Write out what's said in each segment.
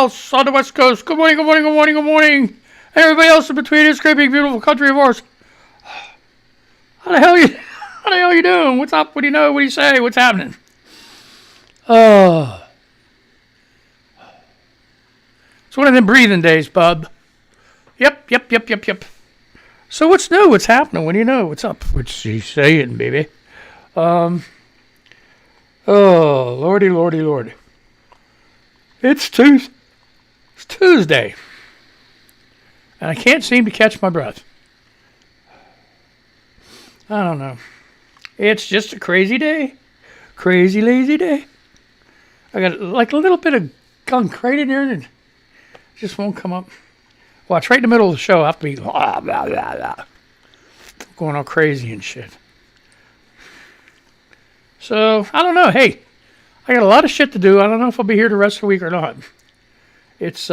else on the West Coast. Good morning, good morning, good morning, good morning. And everybody else in between this great big beautiful country of ours. How the hell you doing? What's up? What do you know? What do you say? What's happening? It's one of them breathing days, bub. Yep. So what's new? What's happening? What do you know? What's up? What's she saying, baby? Oh, lordy. It's Tuesday. And I can't seem to catch my breath. I don't know. It's just a crazy day. Crazy, lazy day. I got like a little bit of gunk right in there and it just won't come up. Watch, right in the middle of the show, I have to be blah, blah, blah, blah, going all crazy and shit. So, I don't know. Hey, I got a lot of shit to do. I don't know if I'll be here the rest of the week or not. It's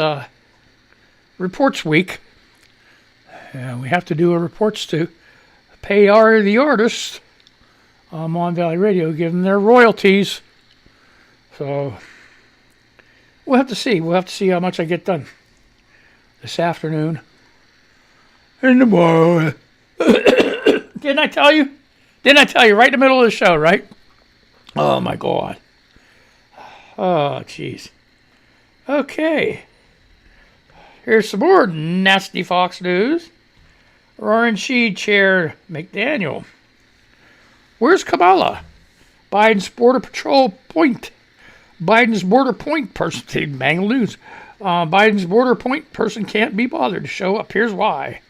reports week. We have to do our reports to pay the artists on Mon Valley Radio, give them their royalties. So, we'll have to see. We'll have to see how much I get done this afternoon and tomorrow. Didn't I tell you? Right in the middle of the show, right? Oh, my God. Oh, jeez. Okay. Here's some more nasty Fox News. Roaring She Chair McDaniel. Where's Kamala? Biden's border point person. Mangled News. Biden's border point person can't be bothered to show up. Here's why.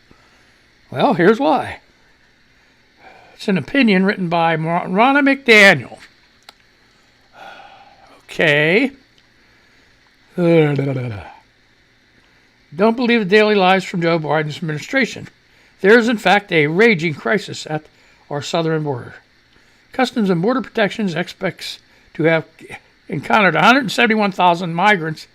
Well, here's why. It's an opinion written by Ronna McDaniel. Okay. Don't believe the daily lies from Joe Biden's administration. There is, in fact, a raging crisis at our southern border. Customs and Border Protection expects to have encountered 171,000 migrants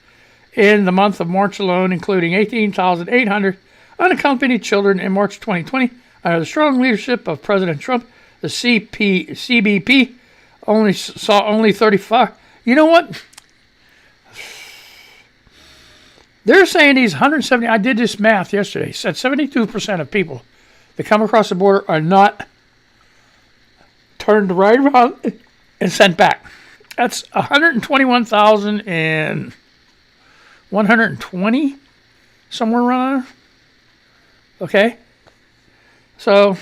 in the month of March alone, including 18,800 unaccompanied children in March 2020. Under the strong leadership of President Trump, the CBP saw only 35. You know what? They're saying these 170, I did this math yesterday, said 72% of people that come across the border are not turned right around and sent back. That's 121,120, somewhere around there. Okay? So,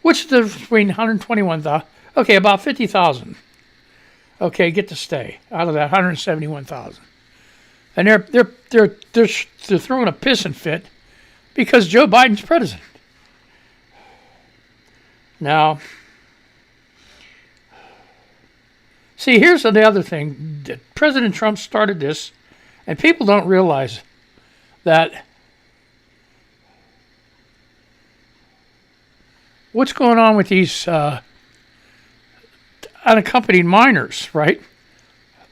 what's the difference between 121,000? Okay, about 50,000. Okay, get to stay out of that 171,000. And they're throwing a pissing fit because Joe Biden's president. Now, see, here's the other thing. President Trump started this, and people don't realize that what's going on with these unaccompanied minors, right?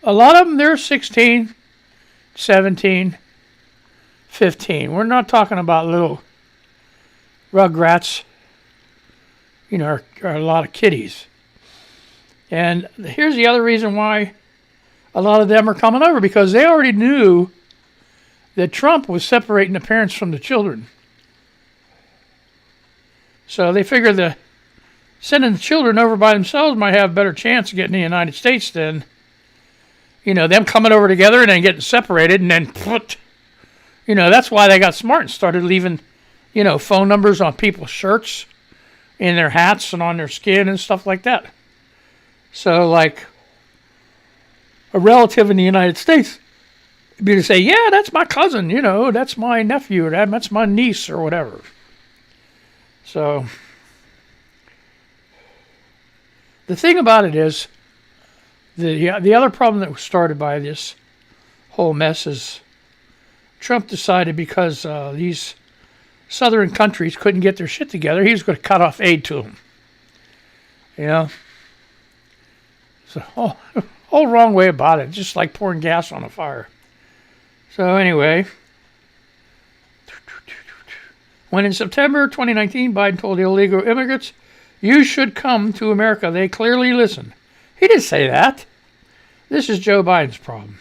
A lot of them, they're 16, 17, 15. We're not talking about little rugrats, or a lot of kiddies. And here's the other reason why a lot of them are coming over, because they already knew that Trump was separating the parents from the children. So they figured that sending the children over by themselves might have a better chance of getting in the United States than, them coming over together and then getting separated and then that's why they got smart and started leaving, phone numbers on people's shirts, in their hats and on their skin and stuff like that. So, like, a relative in the United States would be to say, yeah, that's my cousin, that's my nephew, or that's my niece, or whatever. So, the thing about it is, the other problem that was started by this whole mess is Trump decided because these southern countries couldn't get their shit together, he was going to cut off aid to them. So, whole wrong way about it, just like pouring gas on a fire. So anyway, when in September 2019, Biden told the illegal immigrants, you should come to America, they clearly listened. He didn't say that. This is Joe Biden's problem.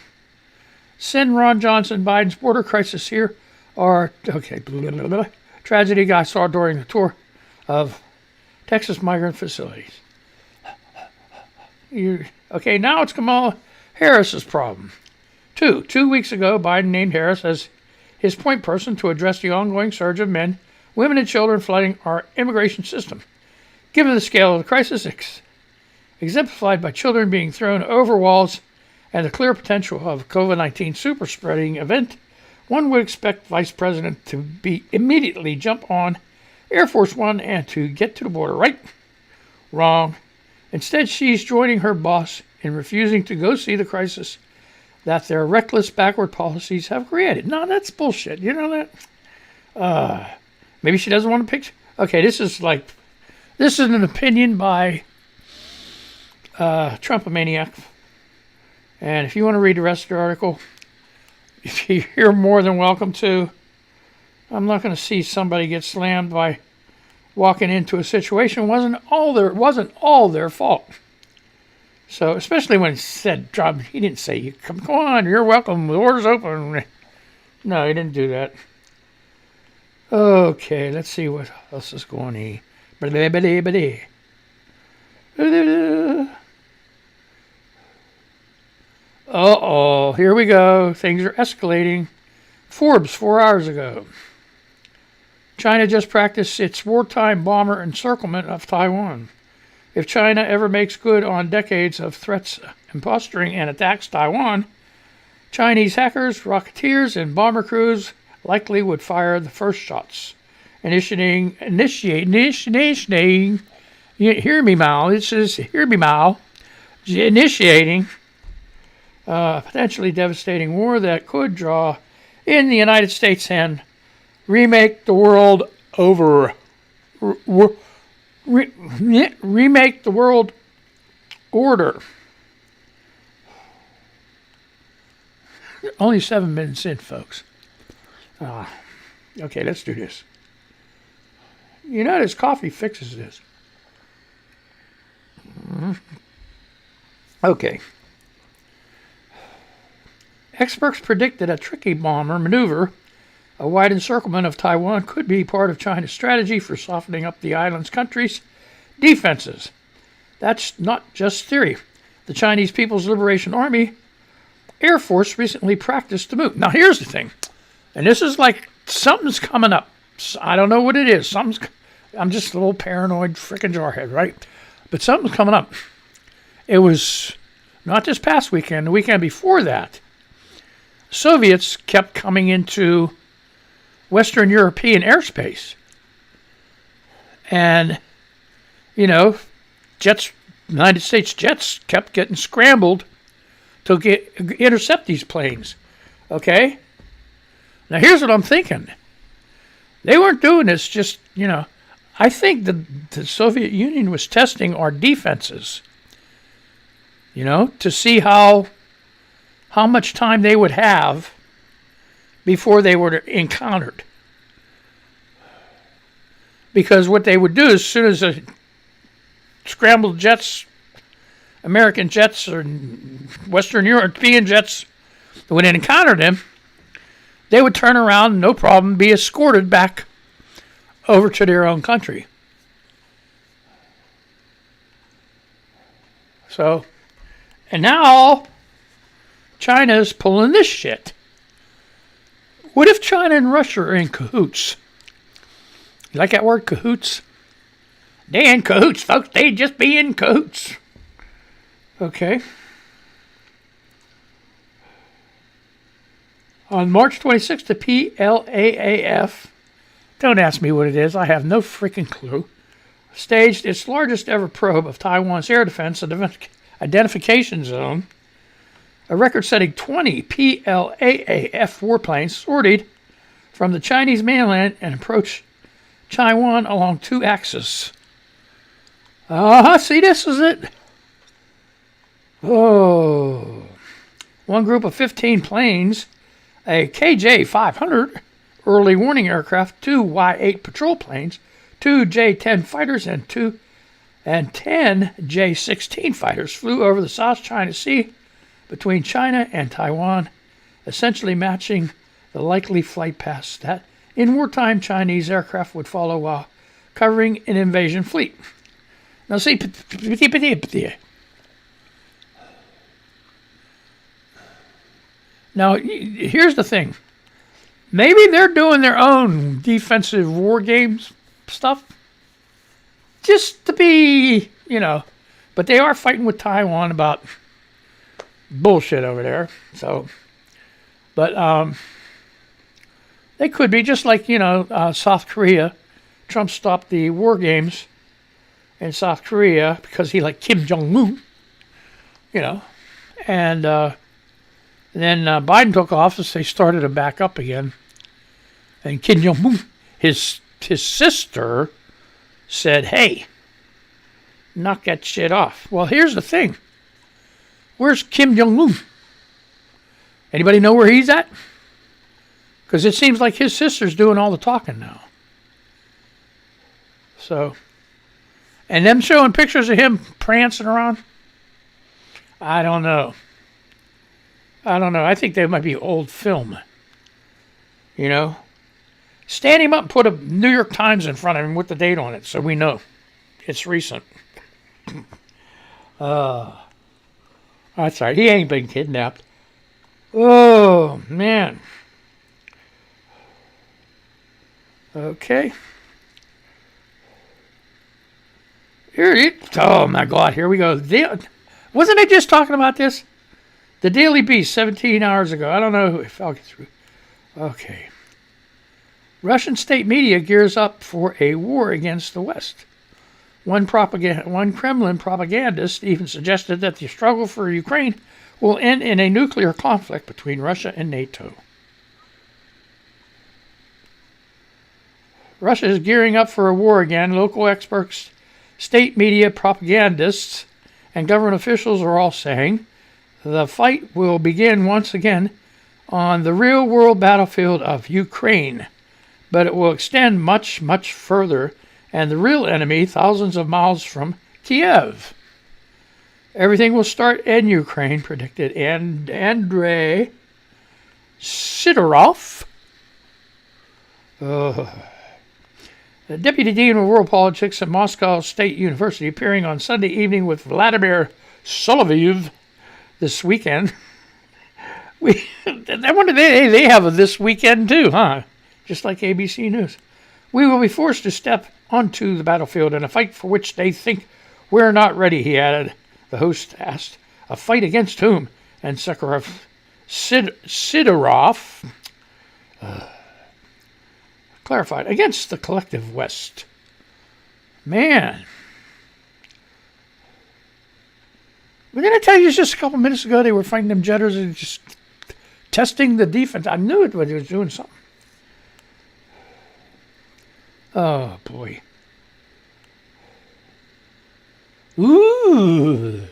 Send Ron Johnson, Biden's border crisis here, or, okay, blah, blah, blah, tragedy I saw during the tour of Texas migrant facilities. Okay, now it's Kamala Harris's problem. 2 weeks ago, Biden named Harris as his point person to address the ongoing surge of men, women, and children flooding our immigration system. Given the scale of the crisis, exemplified by children being thrown over walls and the clear potential of a COVID-19 super spreading event, one would expect Vice President to be immediately jump on Air Force One and to get to the border, right? Wrong. Instead, she's joining her boss in refusing to go see the crisis that their reckless backward policies have created. No, that's bullshit. You know that? Maybe she doesn't want to pick. Okay, this is an opinion by Trump-a-maniac. And if you want to read the rest of the article, you're more than welcome to. I'm not going to see somebody get slammed by walking into a situation wasn't all their fault. So, especially when he said Trump, he didn't say, come on, you're welcome, the door's open. No, he didn't do that. Okay, let's see what else is going on. Uh-oh, here we go. Things are escalating. Forbes, 4 hours ago. China just practiced its wartime bomber encirclement of Taiwan. If China ever makes good on decades of threats and posturing and attacks Taiwan, Chinese hackers, rocketeers, and bomber crews likely would fire the first shots. Initiating, hear me, Mao. It says, hear me, Mao. Initiating potentially devastating war that could draw in the United States and remake the world over. Remake the world order. Only 7 minutes in, folks. Okay, let's do this. You notice coffee fixes this. Okay. Experts predicted a tricky bomber maneuver. A wide encirclement of Taiwan could be part of China's strategy for softening up the island's country's defenses. That's not just theory. The Chinese People's Liberation Army Air Force recently practiced the move. Now, here's the thing. And this is like something's coming up. I don't know what it is. I'm just a little paranoid frickin' jarhead, right? But something's coming up. It was not this past weekend, the weekend before that. Soviets kept coming into Western European airspace. And, United States jets kept getting scrambled to intercept these planes. Okay? Now, here's what I'm thinking. They weren't doing this just, I think the Soviet Union was testing our defenses, to see how much time they would have before they were encountered. Because what they would do as soon as the scrambled jets, American jets or Western European jets would encounter them, they would turn around and no problem be escorted back over to their own country. So, and now China's pulling this shit. What if China and Russia are in cahoots? You like that word, cahoots? They in cahoots, folks. They just be in cahoots. Okay. On March 26th, the PLAAF, don't ask me what it is, I have no freaking clue, staged its largest ever probe of Taiwan's air defense identification zone. A record-setting 20 PLAAF warplanes sortied from the Chinese mainland and approached Taiwan along 2 axes. See, this is it. Oh. One group of 15 planes, a KJ-500 early warning aircraft, 2 Y-8 patrol planes, 2 J-10 fighters, and 10 J-16 fighters flew over the South China Sea between China and Taiwan essentially matching the likely flight paths that in wartime Chinese aircraft would follow while covering an invasion fleet. Now see, now here's the thing. Maybe they're doing their own defensive war games stuff just to be, but they are fighting with Taiwan about bullshit over there. So, but they could be just like, South Korea. Trump stopped the war games in South Korea because he liked Kim Jong-un, and then Biden took office. They started to back up again. And Kim Jong-un, his sister, said, hey, knock that shit off. Well, here's the thing. Where's Kim Jong-un? Anybody know where he's at? Because it seems like his sister's doing all the talking now. So, and them showing pictures of him prancing around, I don't know. I think they might be old film. Stand him up and put a New York Times in front of him with the date on it so we know it's recent. That's right. He ain't been kidnapped. Oh, man. Okay. Oh, my God. Here we go. Wasn't I just talking about this? The Daily Beast, 17 hours ago. I don't know if I'll get through. Okay. Russian state media gears up for a war against the West. One Kremlin propagandist even suggested that the struggle for Ukraine will end in a nuclear conflict between Russia and NATO. Russia is gearing up for a war again. Local experts, state media propagandists, and government officials are all saying the fight will begin once again on the real-world battlefield of Ukraine, but it will extend much, much further, and the real enemy thousands of miles from Kiev. Everything will start in Ukraine, predicted Andrei Sidorov, the deputy dean of world politics at Moscow State University, appearing on Sunday evening with Vladimir Soloviev this weekend. I wonder they have a this weekend too, huh? Just like ABC News. We will be forced to step onto the battlefield in a fight for which they think we're not ready, he added. The host asked, a fight against whom? And Sidorov clarified, against the collective West. Man. Didn't I tell you just a couple minutes ago they were fighting them jetters and just testing the defense? I knew it, but he was doing something. Oh, boy. Ooh.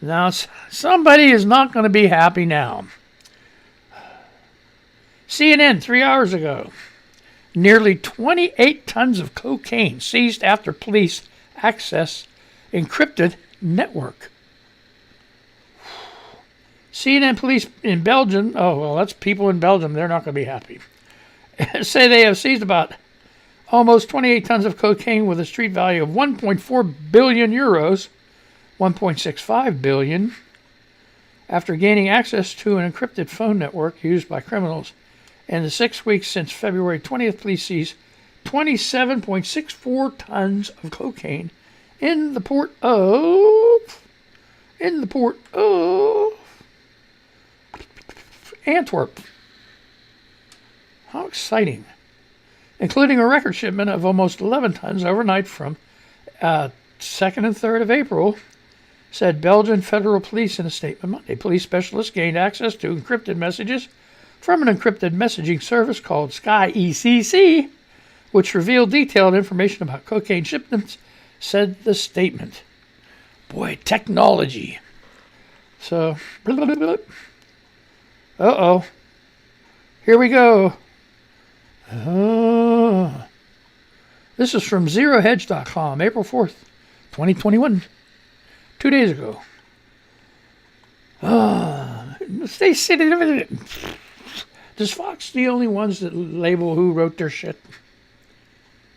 Now, somebody is not going to be happy now. CNN, 3 hours ago. Nearly 28 tons of cocaine seized after police access encrypted network. CNN police in Belgium, oh, well, that's people in Belgium, they're not going to be happy, say they have seized about almost 28 tons of cocaine with a street value of 1.4 billion euros, 1.65 billion, after gaining access to an encrypted phone network used by criminals. In the 6 weeks since February 20th, police seized 27.64 tons of cocaine in the port of Antwerp. How exciting. Including a record shipment of almost 11 tons overnight from 2nd and 3rd of April, said Belgian federal police in a statement Monday. Police specialists gained access to encrypted messages from an encrypted messaging service called Sky ECC, which revealed detailed information about cocaine shipments, said the statement. Boy, technology. So, uh-oh. Here we go. This is from ZeroHedge.com, April 4th, 2021. 2 days ago. They said it. Does Fox the only ones that label who wrote their shit?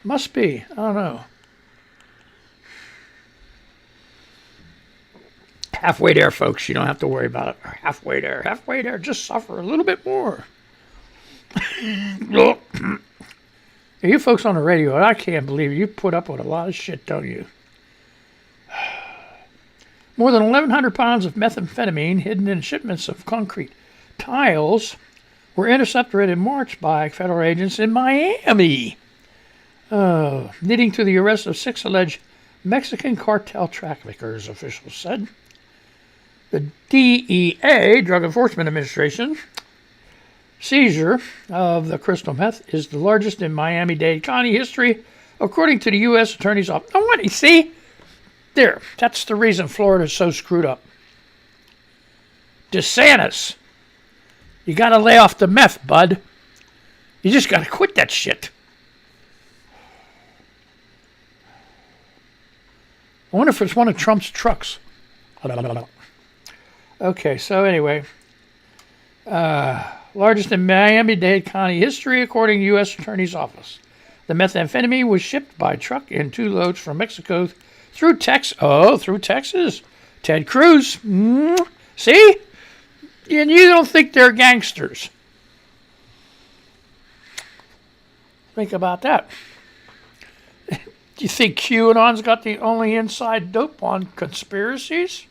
Must be. I don't know. Halfway there, folks. You don't have to worry about it. Halfway there. Halfway there. Just suffer a little bit more. You folks on the radio, I can't believe it. You put up with a lot of shit, don't you? More than 1,100 pounds of methamphetamine hidden in shipments of concrete tiles were intercepted in March by federal agents in Miami, leading to the arrest of 6 alleged Mexican cartel traffickers, officials said. The DEA, Drug Enforcement Administration, seizure of the crystal meth is the largest in Miami-Dade County history, according to the U.S. Attorney's Office. Oh, what? You see? There. That's the reason Florida's so screwed up. DeSantis. You got to lay off the meth, bud. You just got to quit that shit. I wonder if it's one of Trump's trucks. Okay, so anyway. Largest in Miami-Dade County history, according to U.S. Attorney's Office. The methamphetamine was shipped by truck in 2 loads from Mexico through Texas. Oh, through Texas. Ted Cruz. See? And you don't think they're gangsters. Think about that. Do you think QAnon's got the only inside dope on conspiracies?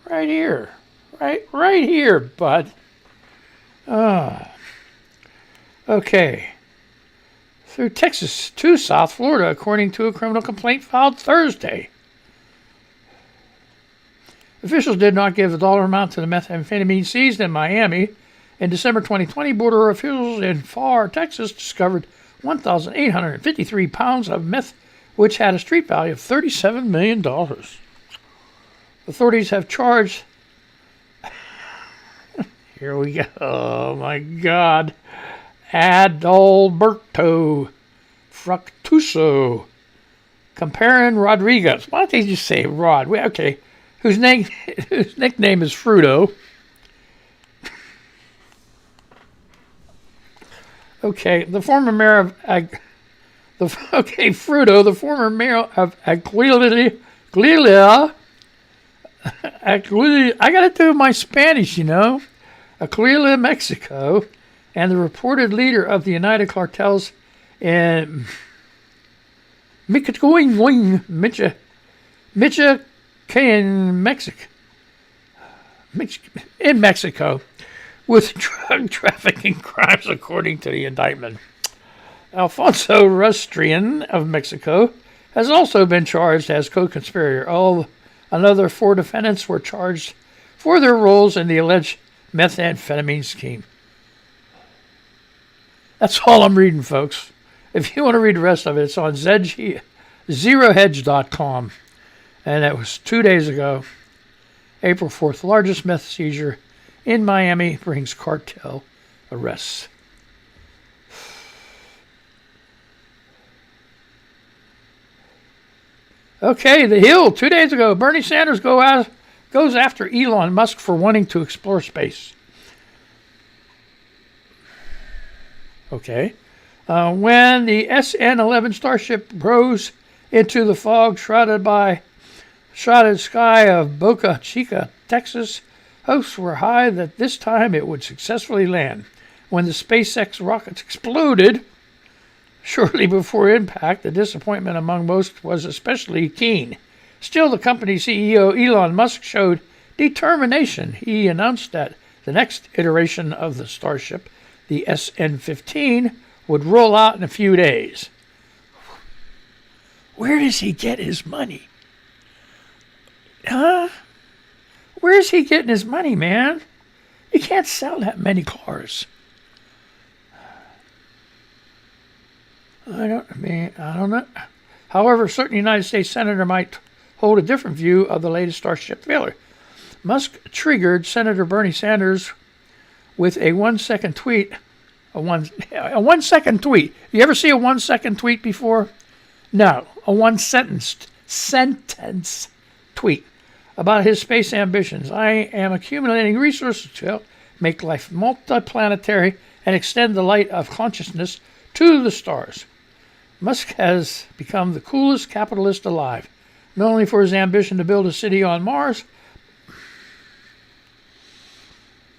Right here. Right here, bud. Okay. Through Texas to South Florida, according to a criminal complaint filed Thursday. Officials did not give the dollar amount to the methamphetamine seized in Miami. In December 2020, border officials in Pharr, Texas, discovered 1,853 pounds of meth, which had a street value of $37 million. Authorities have charged... Here we go. Oh, my God. Adalberto Fructuoso. Comparing Rodriguez. Why don't they just say Rod? Okay. Whose nickname is Fruto. Okay. The former mayor of... Fruto, the former mayor of Aguililla. I got to do my Spanish, you know. Aguililla, Mexico, and the reported leader of the United Cartels in Michoacán, Mexico, with drug trafficking crimes, according to the indictment. Alfonso Rustrian of Mexico has also been charged as co-conspirator. Another 4 defendants were charged for their roles in the alleged methamphetamine scheme. That's all I'm reading, folks. If you want to read the rest of it, it's on zerohedge.com. And that was 2 days ago. April 4th, largest meth seizure in Miami brings cartel arrests. Okay, The Hill, 2 days ago, Bernie Sanders goes after Elon Musk for wanting to explore space. Okay. When the SN-11 Starship rose into the fog-shrouded sky of Boca Chica, Texas, hopes were high that this time it would successfully land. When the SpaceX rockets exploded shortly before impact, the disappointment among most was especially keen. Still, the company's CEO, Elon Musk, showed determination. He announced that the next iteration of the Starship, the SN-15, would roll out in a few days. Where does he get his money? Huh? Where's he getting his money, man? You can't sell that many cars. I don't know. However, a certain United States senator might hold a different view of the latest Starship failure. Musk triggered Senator Bernie Sanders with a 1-second tweet. A 1-second tweet. You ever see a 1-second tweet before? No, a 1-sentence tweet. about his space ambitions. I am accumulating resources to help make life multiplanetary and extend the light of consciousness to the stars. Musk has become the coolest capitalist alive, not only for his ambition to build a city on Mars.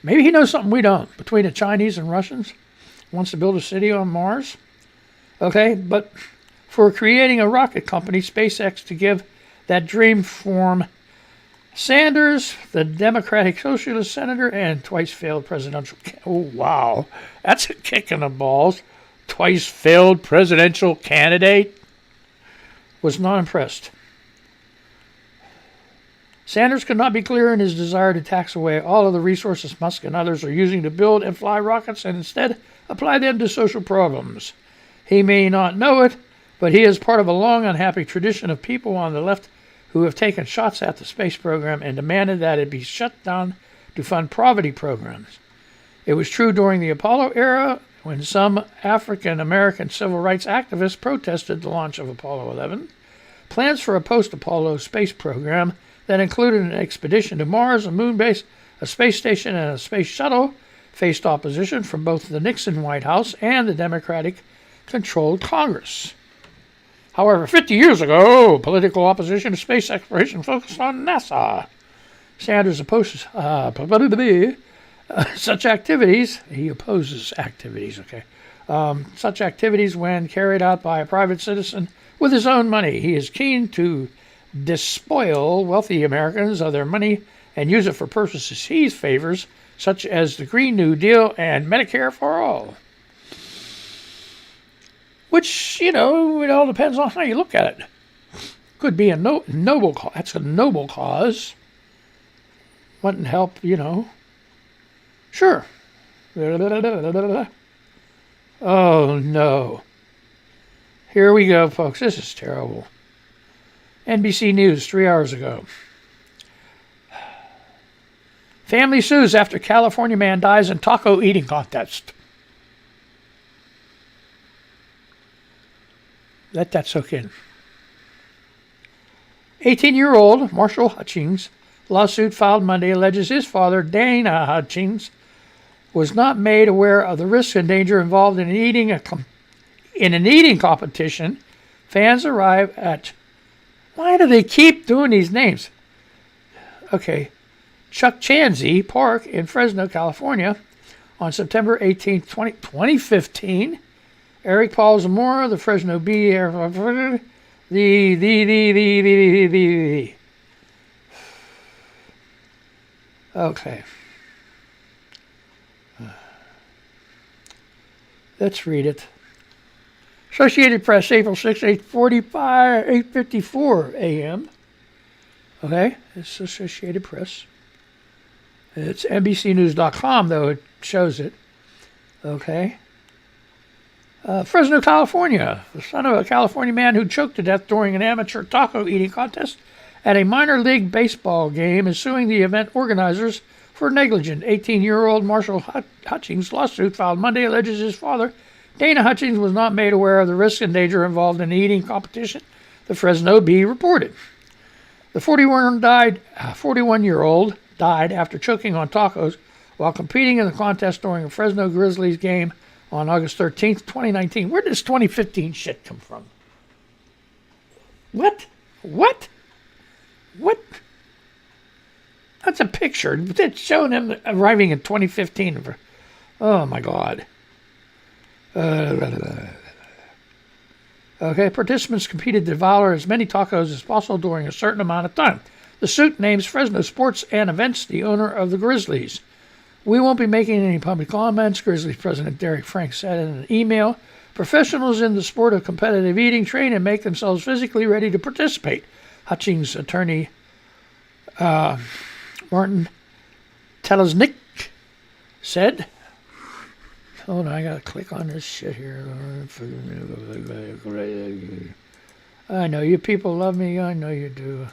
Maybe he knows something we don't, between the Chinese and Russians. Wants to build a city on Mars. Okay, but for creating a rocket company, SpaceX, to give that dream form. Sanders, the Democratic Socialist senator and twice failed presidential... Oh, wow. That's a kick in the balls. Twice failed presidential candidate. Was not impressed. Sanders could not be clearer in his desire to tax away all of the resources Musk and others are using to build and fly rockets and instead apply them to social problems. He may not know it, but he is part of a long unhappy tradition of people on the left who have taken shots at the space program and demanded that it be shut down to fund poverty programs. It was true during the Apollo era when some African-American civil rights activists protested the launch of Apollo 11. Plans for a post-Apollo space program that included an expedition to Mars, a moon base, a space station, and a space shuttle faced opposition from both the Nixon White House and the Democratic-controlled Congress. However, 50 years ago, political opposition to space exploration focused on NASA. Sanders opposes such activities. He opposes activities, okay. Such activities when carried out by a private citizen with his own money. He is keen to despoil wealthy Americans of their money and use it for purposes he favors, such as the Green New Deal and Medicare for all. Which, it all depends on how you look at it. Could be a noble cause. That's a noble cause. Wanting to help, Sure. Oh, no. Here we go, folks. This is terrible. NBC News 3 hours ago. Family sues after California man dies in taco eating contest. Let that soak in. 18-year-old Marshall Hutchings lawsuit filed Monday alleges his father, Dana Hutchings, was not made aware of the risks and danger involved in an eating competition. Fans arrive at... Why do they keep doing these names? Okay. Chuck Chanzy Park in Fresno, California on September 18, 2015. Eric Paul Zamora, the Fresno Bee, Okay. Let's read it. Associated Press, April 6, 8:54 a.m. Okay, it's Associated Press. It's NBCnews.com, though it shows it. Okay. Fresno, California. The son of a California man who choked to death during an amateur taco eating contest at a minor league baseball game is suing the event organizers for negligence. 18-year-old Marshall Hutchings' lawsuit filed Monday alleges his father, Dana Hutchings, was not made aware of the risk and danger involved in the eating competition, the Fresno Bee reported. The 41-year-old died after choking on tacos while competing in the contest during a Fresno Grizzlies game on August 13th, 2019. Where did this 2015 shit come from? What? That's a picture. It's showing him arriving in 2015. Oh, my God. Okay, participants competed to devour as many tacos as possible during a certain amount of time. The suit names Fresno Sports and Events, the owner of the Grizzlies. We won't be making any public comments, Grizzlies President Derek Frank said in an email. Professionals in the sport of competitive eating train and make themselves physically ready to participate, Hutchings' attorney Martin Telesnik said. Hold on, I gotta click on this shit here. I know you people love me. I know you do.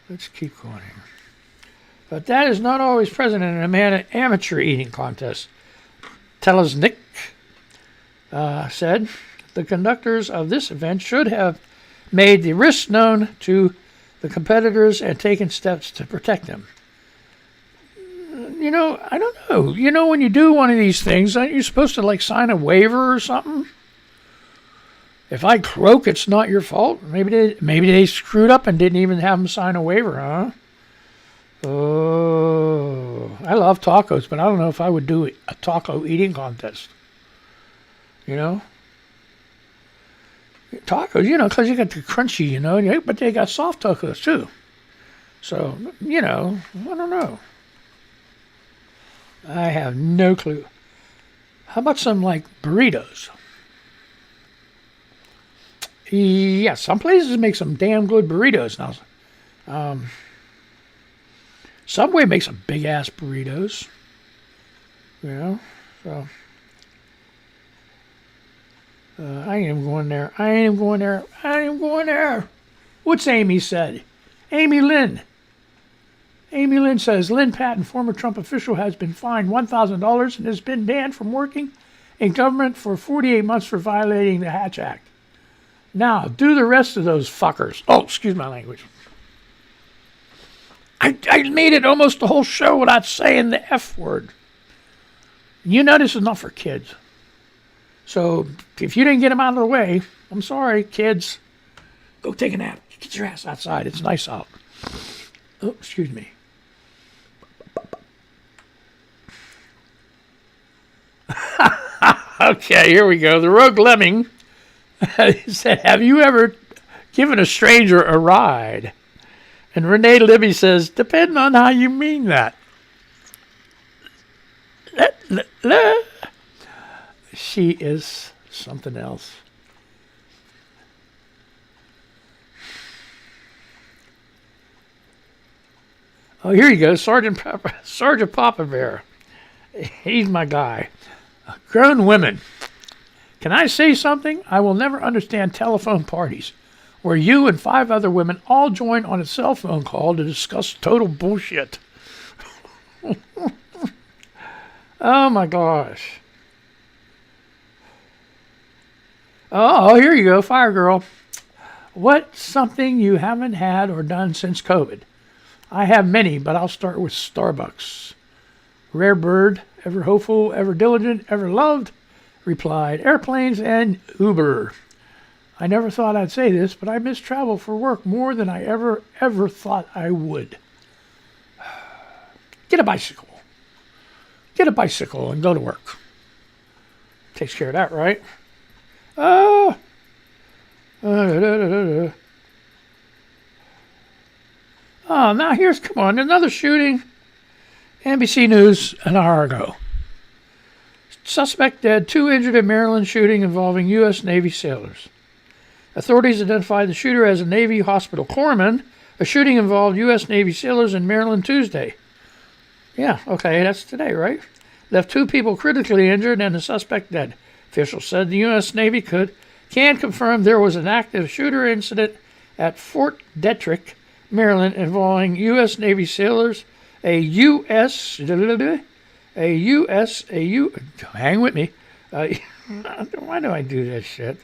Let's keep going here. But that is not always present in an amateur eating contest. Telesnik said the conductors of this event should have made the risks known to the competitors and taken steps to protect them. I don't know. When you do one of these things, aren't you supposed to like sign a waiver or something? If I croak, it's not your fault. Maybe they screwed up and didn't even have them sign a waiver, huh? Oh, I love tacos, but I don't know if I would do a taco eating contest. Tacos, because you got the crunchy, but they got soft tacos too. So, I don't know. I have no clue. How about some, burritos? Yeah, some places make some damn good burritos now. Subway makes some big-ass burritos. So... I ain't even going there. What's Amy said? Amy Lynn says, Lynn Patton, former Trump official, has been fined $1,000 and has been banned from working in government for 48 months for violating the Hatch Act. Now, do the rest of those fuckers. Oh, excuse my language. I made it almost the whole show without saying the F word. This is not for kids. So, if you didn't get them out of the way, I'm sorry, kids. Go take a nap. Get your ass outside. It's nice out. Oh, excuse me. Okay, here we go. The Rogue Lemming said, have you ever given a stranger a ride? And Renee Libby says, depending on how you mean that. She is something else. Oh, here you go, Sergeant Papa Bear. He's my guy. Grown women. Can I say something? I will never understand telephone parties where you and 5 other women all join on a cell phone call to discuss total bullshit. Oh my gosh. Oh, here you go, Fire Girl. What's something you haven't had or done since COVID? I have many, but I'll start with Starbucks. Rare bird, ever hopeful, ever diligent, ever loved, replied, airplanes and Uber. I never thought I'd say this, but I miss travel for work more than I ever thought I would. Get a bicycle. Get a bicycle and go to work. Takes care of that, right? Oh, now come on, another shooting. NBC News an hour ago. Suspect dead, 2 injured in Maryland shooting involving U.S. Navy sailors. Authorities identified the shooter as a Navy hospital corpsman. A shooting involved U.S. Navy sailors in Maryland Tuesday. Yeah, okay, that's today, right? Left 2 people critically injured and the suspect dead. Officials said the U.S. Navy can confirm there was an active shooter incident at Fort Detrick, Maryland, involving U.S. Navy sailors, hang with me. Why do I do this shit?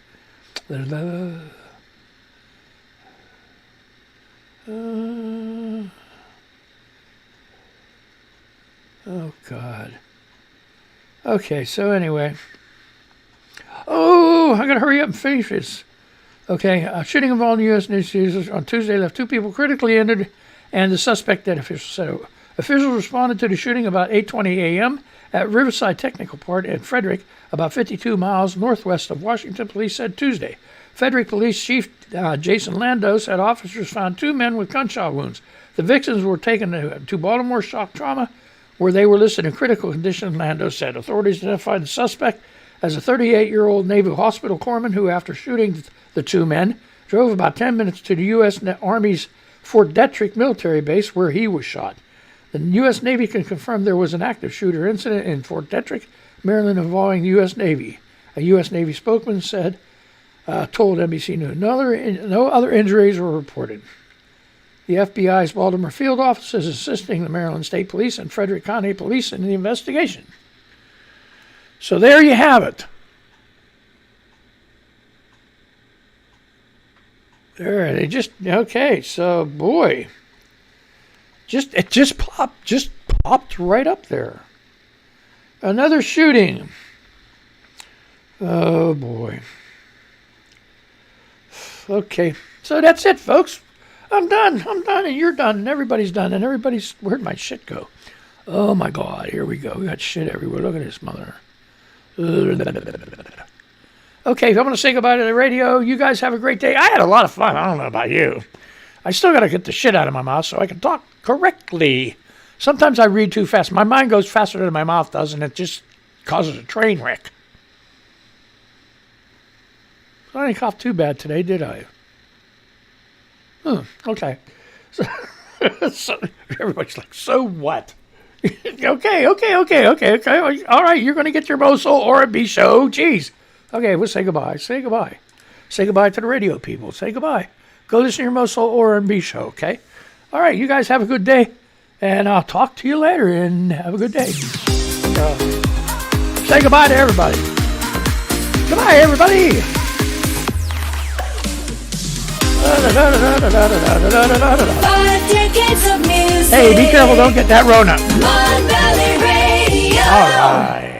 Oh, God. Okay, so anyway. Oh, I gotta hurry up and finish this. Okay, shooting involving U.S. Navy sailors on Tuesday left 2 people critically injured, and the suspect dead, officials said. Officials responded to the shooting about 8:20 a.m. at Riverside Technical Park in Frederick, about 52 miles northwest of Washington, police said Tuesday. Frederick Police Chief Jason Lando said officers found 2 men with gunshot wounds. The victims were taken to Baltimore Shock Trauma, where they were listed in critical condition, Lando said. Authorities identified the suspect as a 38-year-old Navy hospital corpsman who, after shooting the 2 men, drove about 10 minutes to the U.S. Army's Fort Detrick military base where he was shot. The U.S. Navy can confirm there was an active shooter incident in Fort Detrick, Maryland, involving the U.S. Navy. A U.S. Navy spokesman told NBC News no other injuries were reported. The FBI's Baltimore field office is assisting the Maryland State Police and Frederick County Police in the investigation. So there you have it. There, they just okay. So boy, it just popped right up there. Another shooting. Oh boy. Okay, so that's it, folks. I'm done, and you're done, and everybody's done, and everybody's... Where'd my shit go? Oh my God, here we go. We got shit everywhere. Look at this mother. Okay, I'm going to say goodbye to the radio. You guys have a great day. I had a lot of fun. I don't know about you. I still got to get the shit out of my mouth so I can talk correctly. Sometimes I read too fast. My mind goes faster than my mouth does, and it just causes a train wreck. I didn't cough too bad today, did I? Okay. So everybody's like, so what? Okay. All right, you're going to get your Mosul R&B show. Jeez. Okay, we'll say goodbye. Say goodbye. Say goodbye to the radio people. Say goodbye. Go listen to your Mosul R&B show, okay? All right, you guys have a good day, and I'll talk to you later, and have a good day. Say goodbye to everybody. Goodbye, everybody. Hey, be careful, don't get that Rona. Mon Valley Radio. All right.